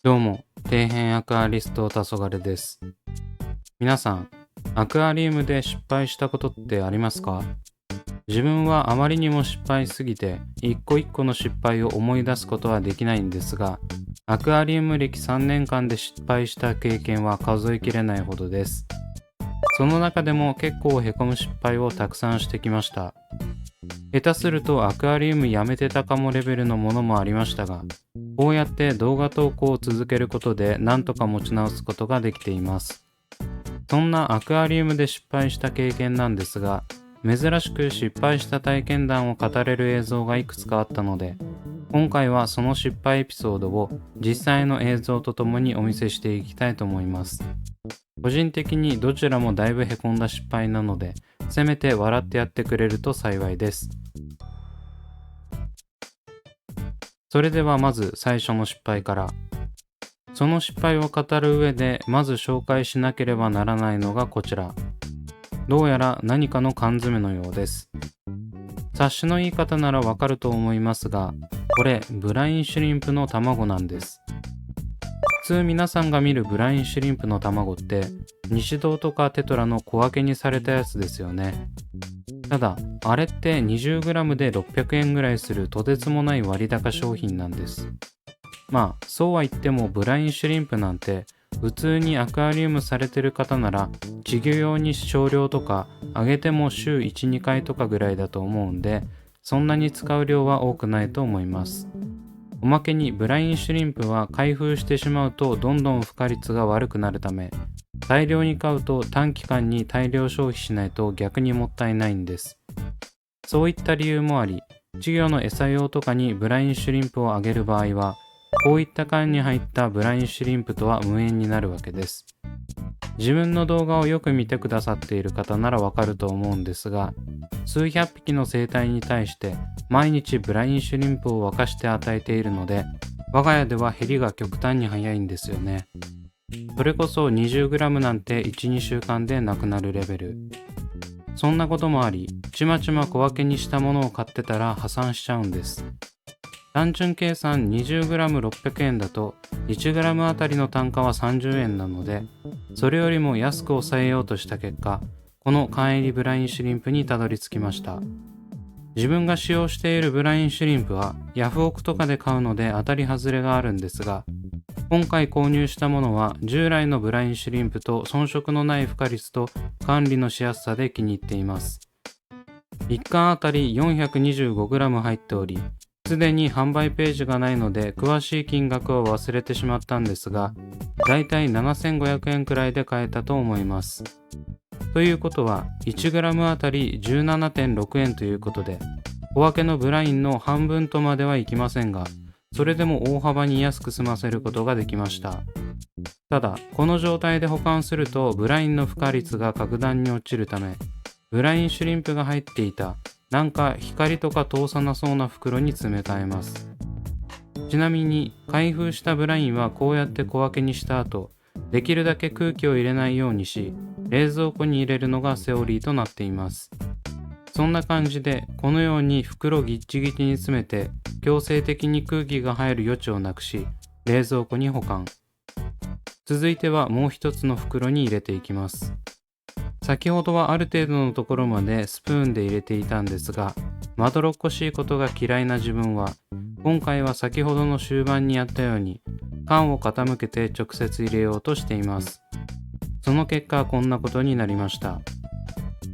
どうも、底辺アクアリスト黄昏です。皆さん、アクアリウムで失敗したことってありますか？自分はあまりにも失敗すぎて、一個一個の失敗を思い出すことはできないんですが、アクアリウム歴3年間で失敗した経験は数えきれないほどです。その中でも結構へこむ失敗をたくさんしてきました。下手するとアクアリウムやめてたかもレベルのものもありましたが、こうやって動画投稿を続けることでなんとか持ち直すことができています。そんなアクアリウムで失敗した経験なんですが、珍しく失敗した体験談を語れる映像がいくつかあったので、今回はその失敗エピソードを実際の映像とともにお見せしていきたいと思います。個人的にどちらもだいぶへこんだ失敗なので、せめて笑ってやってくれると幸いです。それではまず最初の失敗から。その失敗を語る上でまず紹介しなければならないのがこちら。どうやら何かの缶詰のようです。察しの言い方ならわかると思いますが、これブラインシュリンプの卵なんです。普通皆さんが見るブラインシュリンプの卵って西堂とかテトラの小分けにされたやつですよね。ただあれって 20g で600円ぐらいするとてつもない割高商品なんです。まあそうは言ってもブラインシュリンプなんて普通にアクアリウムされてる方なら稚魚用に少量とかあげても週 1,2 回とかぐらいだと思うんで、そんなに使う量は多くないと思います。おまけにブラインシュリンプは開封してしまうとどんどん孵化率が悪くなるため、大量に買うと短期間に大量消費しないと逆にもったいないんです。そういった理由もあり、稚魚の餌用とかにブラインシュリンプをあげる場合は、こういった缶に入ったブラインシュリンプとは無縁になるわけです。自分の動画をよく見てくださっている方ならわかると思うんですが、数百匹の生態に対して毎日ブラインシュリンプを沸かして与えているので、我が家では減りが極端に早いんですよね。それこそ 20g なんて 1,2 週間でなくなるレベル。そんなこともあり、ちまちま小分けにしたものを買ってたら破産しちゃうんです。単純計算 20g600 円だと 1g あたりの単価は30円なので、それよりも安く抑えようとした結果、この缶入りブラインシュリンプにたどり着きました。自分が使用しているブラインシュリンプはヤフオクとかで買うので当たり外れがあるんですが、今回購入したものは従来のブラインシュリンプと遜色のない孵化率と管理のしやすさで気に入っています。1缶あたり 425g 入っており、すでに販売ページがないので詳しい金額を忘れてしまったんですが、だいたい7500円くらいで買えたと思います。ということは 1g あたり 17.6 円ということで、小分けのブラインの半分とまではいきませんが、それでも大幅に安く済ませることができました。ただ、この状態で保管するとブラインの孵化率が格段に落ちるため、ブラインシュリンプが入っていたなんか光とか通さなそうな袋に詰め替えます。ちなみに開封したブラインはこうやって小分けにした後、できるだけ空気を入れないようにし、冷蔵庫に入れるのがセオリーとなっています。そんな感じでこのように袋ギッチギチに詰めて強制的に空気が入る余地をなくし、冷蔵庫に保管。続いてはもう一つの袋に入れていきます。先ほどはある程度のところまでスプーンで入れていたんですが、まどろっこしいことが嫌いな自分は、今回は先ほどの終盤にやったように、缶を傾けて直接入れようとしています。その結果こんなことになりました。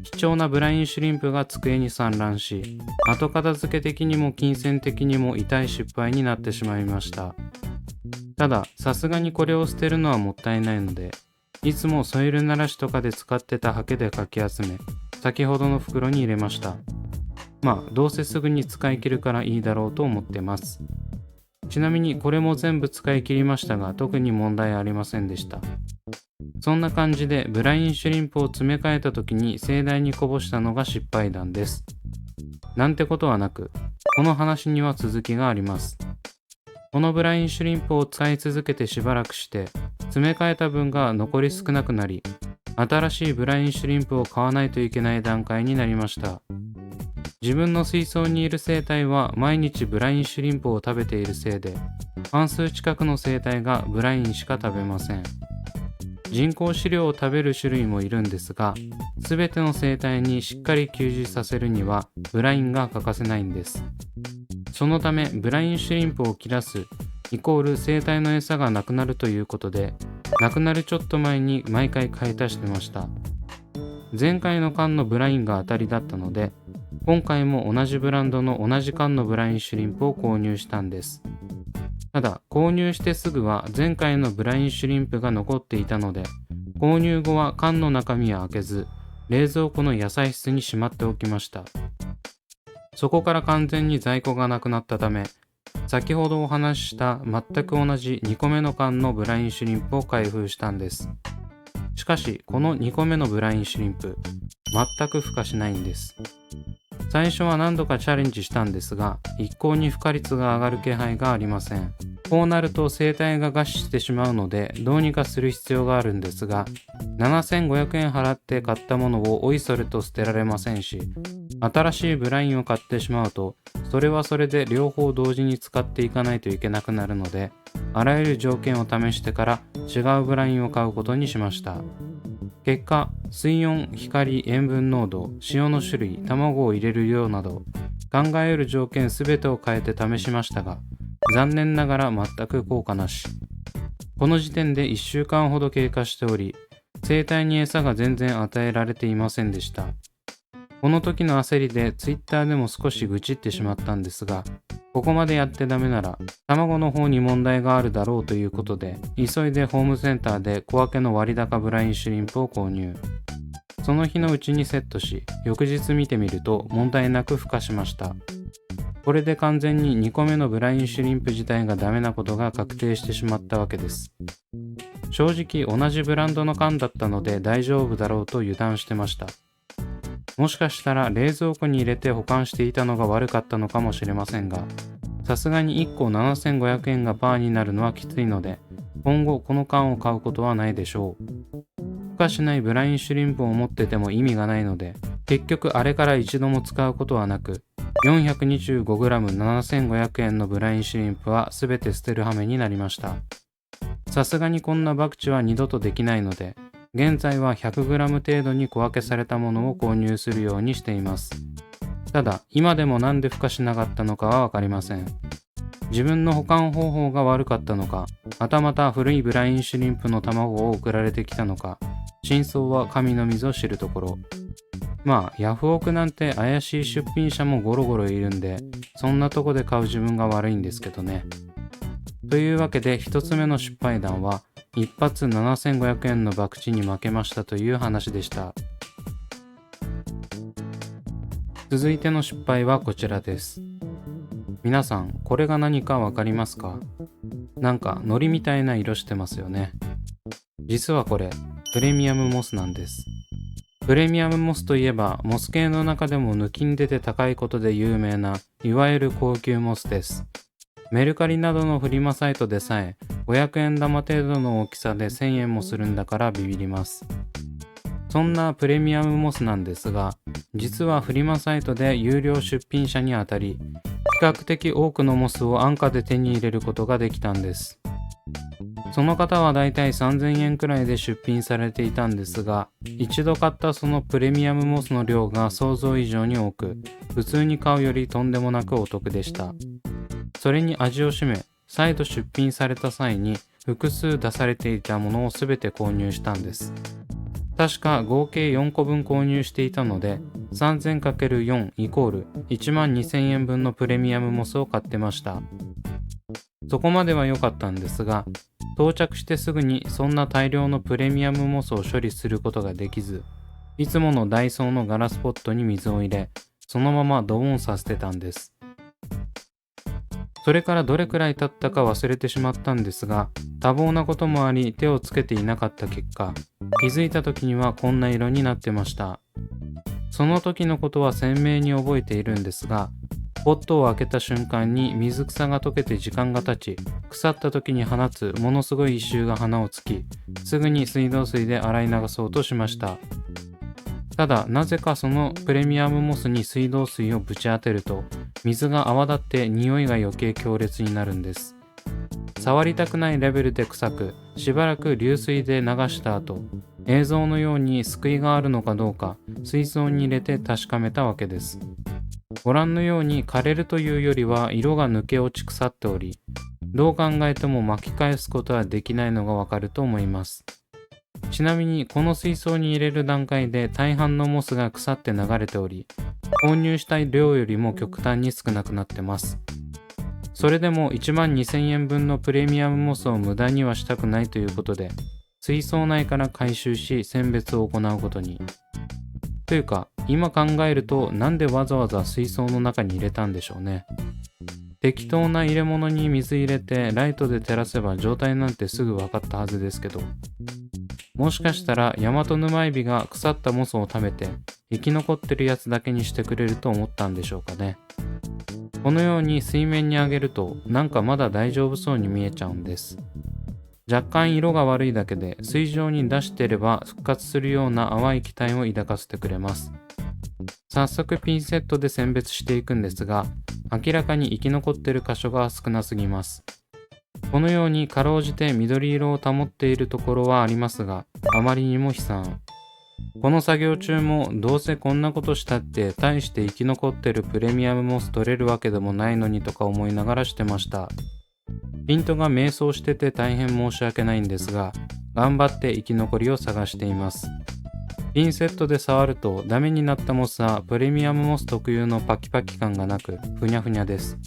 貴重なブラインシュリンプが机に散乱し、後片付け的にも金銭的にも痛い失敗になってしまいました。ただ、さすがにこれを捨てるのはもったいないので、いつもソイルならしとかで使ってたハケでかき集め、先ほどの袋に入れました。まあどうせすぐに使い切るからいいだろうと思ってます。ちなみにこれも全部使い切りましたが、特に問題ありませんでした。そんな感じでブラインシュリンプを詰め替えた時に盛大にこぼしたのが失敗談です。なんてことはなく、この話には続きがあります。このブラインシュリンプを使い続けてしばらくして、詰め替えた分が残り少なくなり、新しいブラインシュリンプを買わないといけない段階になりました。自分の水槽にいる生態は毎日ブラインシュリンプを食べているせいで、半数近くの生態がブラインしか食べません。人工飼料を食べる種類もいるんですが、すべての生態にしっかり吸収させるにはブラインが欠かせないんです。そのためブラインシュリンプを切らすイコール生態の餌がなくなるということで、なくなるちょっと前に毎回買い足してました。前回の缶のブラインが当たりだったので、今回も同じブランドの同じ缶のブラインシュリンプを購入したんです。ただ購入してすぐは前回のブラインシュリンプが残っていたので、購入後は缶の中身は開けず、冷蔵庫の野菜室にしまっておきました。そこから完全に在庫がなくなったため、先ほどお話しした全く同じ2個目の缶のブラインシュリンプを開封したんです。しかしこの2個目のブラインシュリンプ、全く孵化しないんです。最初は何度かチャレンジしたんですが、一向に孵化率が上がる気配がありません。こうなると生態が餓死してしまうので、どうにかする必要があるんですが、7500円払って買ったものをおいそれと捨てられませんし、新しいブラインを買ってしまうと、それはそれで両方同時に使っていかないといけなくなるので、あらゆる条件を試してから違うブラインを買うことにしました。結果、水温、光、塩分濃度、塩の種類、卵を入れる量など、考える条件すべてを変えて試しましたが、残念ながら全く効果なし。この時点で1週間ほど経過しており、生態に餌が全然与えられていませんでした。この時の焦りで Twitter でも少し愚痴ってしまったんですが、ここまでやってダメなら卵の方に問題があるだろうということで、急いでホームセンターで小分けの割高ブラインシュリンプを購入。その日のうちにセットし、翌日見てみると問題なく孵化しました。これで完全に2個目のブラインシュリンプ自体がダメなことが確定してしまったわけです。正直同じブランドの缶だったので大丈夫だろうと油断してました。もしかしたら冷蔵庫に入れて保管していたのが悪かったのかもしれませんが、さすがに1個7500円がバーになるのはきついので、今後この缶を買うことはないでしょう。孵化しないブラインシュリンプを持ってても意味がないので、結局あれから一度も使うことはなく、425g7500 円のブラインシュリンプは全て捨てる羽目になりました。さすがにこんな博打は二度とできないので、現在は 100g 程度に小分けされたものを購入するようにしています。ただ、今でもなんで孵化しなかったのかはわかりません。自分の保管方法が悪かったのか、はたまた古いブラインシュリンプの卵を送られてきたのか、真相は神のみぞ知るところ。まあ、ヤフオクなんて怪しい出品者もゴロゴロいるんで、そんなとこで買う自分が悪いんですけどね。というわけで一つ目の失敗談は、一発7500円の博打に負けましたという話でした。続いての失敗はこちらです。皆さん、これが何かわかりますか？なんか海苔みたいな色してますよね。実はこれ、プレミアムモスなんです。プレミアムモスといえば、モス系の中でも抜きん出て高いことで有名な、いわゆる高級モスです。メルカリなどのフリマサイトでさえ、500円玉程度の大きさで1000円もするんだからビビります。そんなプレミアムモスなんですが、実はフリマサイトで有料出品者にあたり、比較的多くのモスを安価で手に入れることができたんです。その方はだいたい3000円くらいで出品されていたんですが、一度買ったそのプレミアムモスの量が想像以上に多く、普通に買うよりとんでもなくお得でした。それに味を占め、再度出品された際に複数出されていたものをすべて購入したんです。確か合計4個分購入していたので、3000×4 イコール12000円分のプレミアムモスを買ってました。そこまでは良かったんですが、到着してすぐにそんな大量のプレミアムモスを処理することができず、いつものダイソーのガラスポットに水を入れ、そのままドボンさせてたんです。それからどれくらい経ったか忘れてしまったんですが、多忙なこともあり手をつけていなかった結果、気づいた時にはこんな色になってました。その時のことは鮮明に覚えているんですが、ポットを開けた瞬間に水草が溶けて時間が経ち、腐った時に放つものすごい異臭が鼻をつき、すぐに水道水で洗い流そうとしました。ただ、なぜかそのプレミアムモスに水道水をぶち当てると、水が泡立って匂いが余計強烈になるんです。触りたくないレベルで臭く、しばらく流水で流した後、映像のように救いがあるのかどうか、水槽に入れて確かめたわけです。ご覧のように枯れるというよりは色が抜け落ち腐っており、どう考えても巻き返すことはできないのがわかると思います。ちなみにこの水槽に入れる段階で大半のモスが腐って流れており、購入した量よりも極端に少なくなってます。それでも12,000円分のプレミアムモスを無駄にはしたくないということで、水槽内から回収し選別を行うことに。というか、今考えるとなんでわざわざ水槽の中に入れたんでしょうね。適当な入れ物に水入れてライトで照らせば状態なんてすぐ分かったはずですけど、もしかしたらヤマトヌマエビが腐ったモスを食べて生き残ってるやつだけにしてくれると思ったんでしょうかね。このように水面に上げるとなんかまだ大丈夫そうに見えちゃうんです。若干色が悪いだけで水上に出していれば復活するような淡い期待を抱かせてくれます。早速ピンセットで選別していくんですが、明らかに生き残っている箇所が少なすぎます。このようにかろうじて緑色を保っているところはありますが、あまりにも悲惨。この作業中もどうせこんなことしたって大して生き残ってるプレミアムモス取れるわけでもないのにとか思いながらしてました。ピントが迷走してて大変申し訳ないんですが、頑張って生き残りを探しています。ピンセットで触るとダメになったモスはプレミアムモス特有のパキパキ感がなくふにゃふにゃです。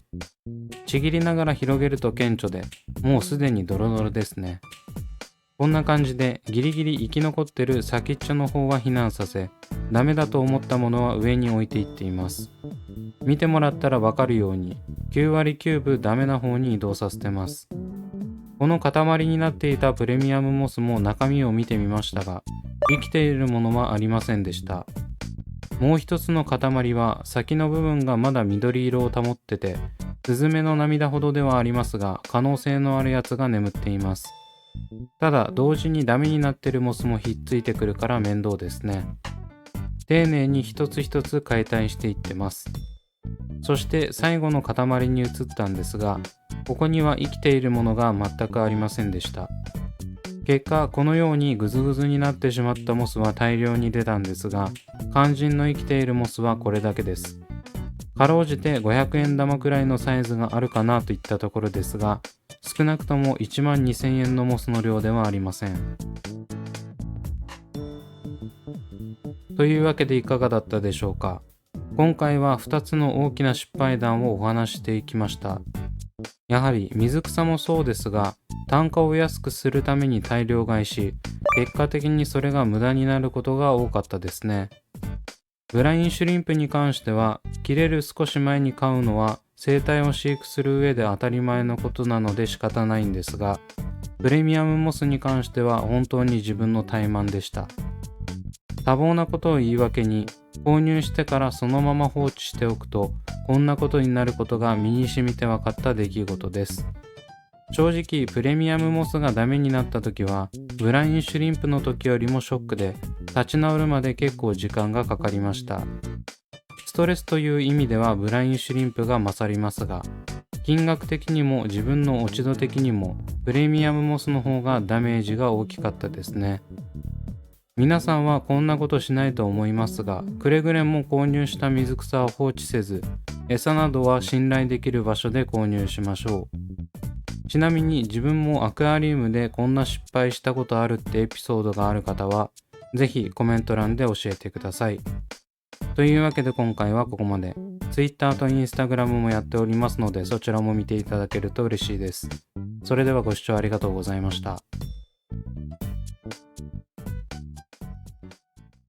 ちぎりながら広げると顕著で、もうすでにドロドロですね。こんな感じでギリギリ生き残ってる先っちょの方は避難させ、ダメだと思ったものは上に置いていっています。見てもらったらわかるように9割9分ダメな方に移動させてます。この塊になっていたプレミアムモスも中身を見てみましたが、生きているものはありませんでした。もう一つの塊は先の部分がまだ緑色を保ってて、スズメの涙ほどではありますが可能性のあるやつが眠っています。ただ同時にダメになってるモスもひっついてくるから面倒ですね。丁寧に一つ一つ解体していってます。そして最後の塊に移ったんですが、ここには生きているものが全くありませんでした。結果このようにグズグズになってしまったモスは大量に出たんですが、肝心の生きているモスはこれだけです。かろうじて500円玉くらいのサイズがあるかなといったところですが、少なくとも12,000円のモスの量ではありません。というわけでいかがだったでしょうか。今回は2つの大きな失敗談をお話していきました。やはり水草もそうですが、単価を安くするために大量買いし、結果的にそれが無駄になることが多かったですね。ブラインシュリンプに関しては、切れる少し前に買うのは生態を飼育する上で当たり前のことなので仕方ないんですが、プレミアムモスに関しては本当に自分の怠慢でした。多忙なことを言い訳に、購入してからそのまま放置しておくとこんなことになることが身に染みて分かった出来事です。正直プレミアムモスがダメになった時はブラインシュリンプの時よりもショックで、立ち直るまで結構時間がかかりました。ストレスという意味ではブラインシュリンプが勝りますが、金額的にも自分の落ち度的にもプレミアムモスの方がダメージが大きかったですね。皆さんはこんなことしないと思いますが、くれぐれも購入した水草を放置せず、餌などは信頼できる場所で購入しましょう。ちなみに自分もアクアリウムでこんな失敗したことあるってエピソードがある方は、ぜひコメント欄で教えてください。というわけで今回はここまで。Twitter と Instagram もやっておりますので、そちらも見ていただけると嬉しいです。それではご視聴ありがとうございました。